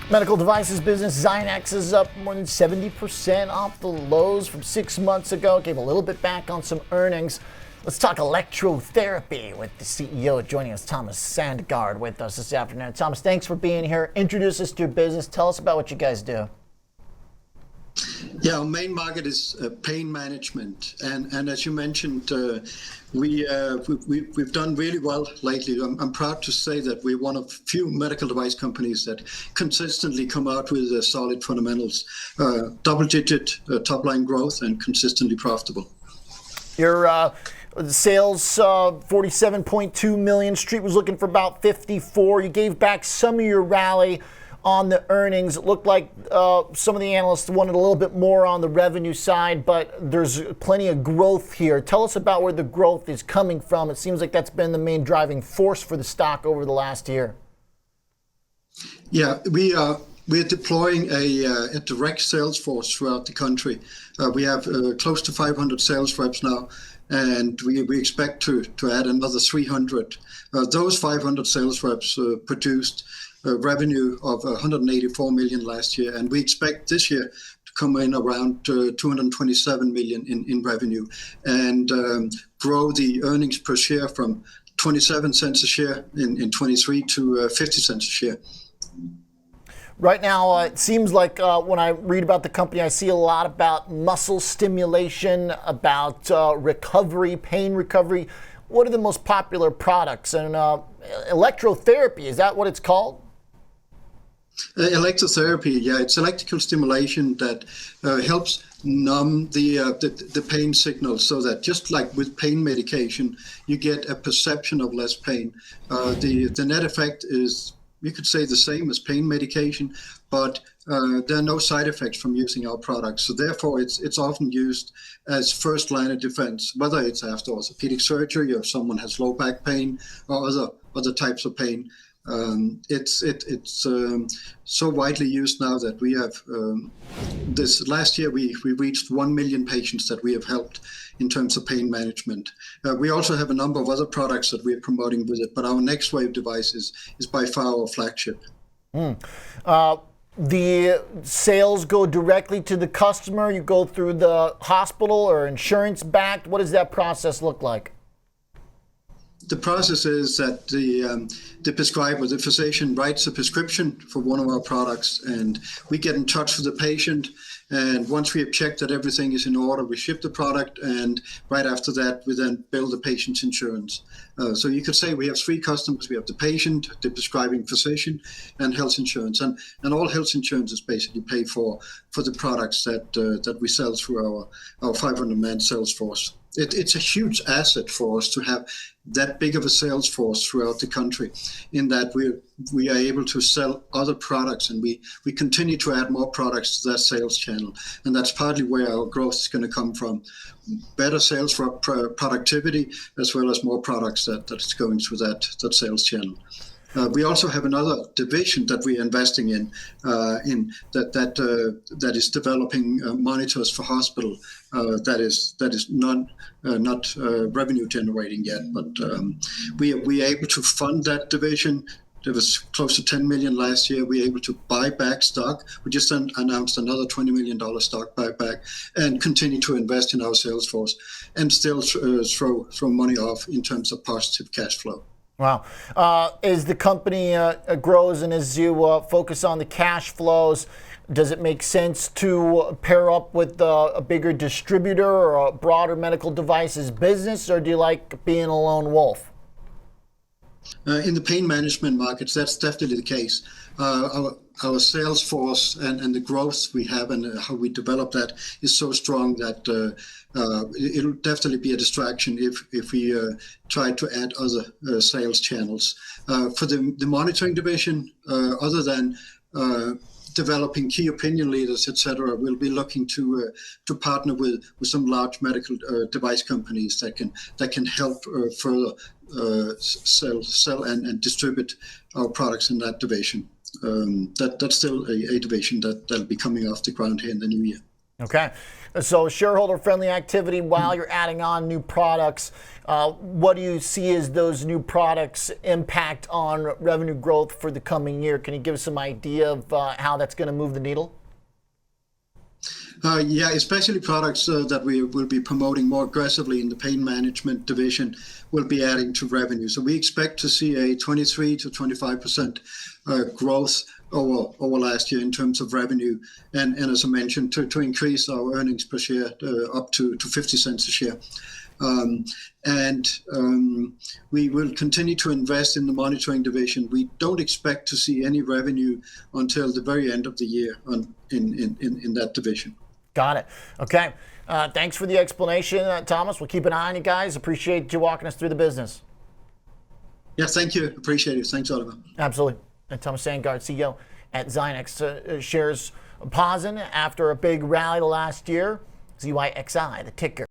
Medical devices business, Zynex is up more than 70% off the lows from 6 months ago. Gave a little bit back on some earnings. Let's talk electrotherapy with the CEO joining us, Thomas Sandgaard, with us this afternoon. Thomas, thanks for being here. Introduce us to your business. Tell us about what you guys do. Yeah, our main market is pain management, and as you mentioned, we've done really well lately. I'm proud to say that we're one of few medical device companies that consistently come out with solid fundamentals, double-digit top-line growth, and consistently profitable. Your sales, 47.2 million. Street was looking for about 54. You gave back some of your rally on the earnings. It looked like some of the analysts wanted a little bit more on the revenue side, but there's plenty of growth here. Tell us about where the growth is coming from. It seems like that's been the main driving force for the stock over the last year. Yeah, we're deploying a direct sales force throughout the country. We have close to 500 sales reps now, and we expect to add another 300. Those 500 sales reps produced revenue of 184 million last year, and we expect this year to come in around 227 million in revenue, and grow the earnings per share from 27 cents a share in 23 to 50 cents a share. Right now, it seems like when I read about the company, I see a lot about muscle stimulation, about recovery, pain recovery. What are the most popular products? And electrotherapy, is that what it's called? Electrotherapy, yeah, it's electrical stimulation that helps numb the pain signal, so that just like with pain medication, you get a perception of less pain. The net effect is, you could say, the same as pain medication, but there are no side effects from using our products. So therefore, it's often used as first line of defense, whether it's after orthopedic surgery or someone has low back pain or other types of pain. It's so widely used now that we have this last year we reached 1 million patients that we have helped in terms of pain management. We also have a number of other products that we are promoting with it, but our next wave device is by far our flagship. The sales go directly to the customer. You go through the hospital or insurance backed. What does that process look like? The process is that the prescriber, the physician, writes a prescription for one of our products, and we get in touch with the patient. And once we have checked that everything is in order, we ship the product, and right after that, we then bill the patient's insurance. So you could say we have three customers. We have the patient, the prescribing physician, and health insurance. And all health insurance is basically paid for the products that we sell through our 500-man sales force. It's a huge asset for us to have that big of a sales force throughout the country, in that we are able to sell other products, and we continue to add more products to that sales channel. And that's partly where our growth is going to come from. Better sales for productivity, as well as more products that's going through that sales channel. We also have another division that we're investing in that is developing monitors for hospital. That is not revenue generating yet, but we are able to fund that division. There was close to 10 million last year. We were able to buy back stock. We just announced another $20 million stock buyback, and continue to invest in our sales force, and still throw money off in terms of positive cash flow. Wow. As the company grows and as you focus on the cash flows, does it make sense to pair up with a bigger distributor or a broader medical devices business, or do you like being a lone wolf? In the pain management markets, that's definitely the case. Our sales force and the growth we have and how we develop that is so strong that it'll definitely be a distraction if we try to add other sales channels. For the monitoring division, other than developing key opinion leaders, etc., we'll be looking to partner with some large medical device companies that can help further sell and distribute our products in that division. That's still a division that'll be coming off the ground here in the new year. Okay, so shareholder-friendly activity while you're adding on new products. What do you see as those new products impact on revenue growth for the coming year? Can you give us some idea of how that's going to move the needle? Yeah, especially products that we will be promoting more aggressively in the pain management division will be adding to revenue. So we expect to see a 23 to 25% growth over last year in terms of revenue, and as I mentioned, to increase our earnings per share up to 50 cents a share. We will continue to invest in the monitoring division. We don't expect to see any revenue until the very end of the year in that division. Got it. Okay. Thanks for the explanation, Thomas. We'll keep an eye on you guys. Appreciate you walking us through the business. Yeah, thank you. Appreciate it. Thanks, Oliver. Absolutely. And Thomas Sandgaard, CEO at Zynex, shares pausing after a big rally last year. ZYXI, the ticker.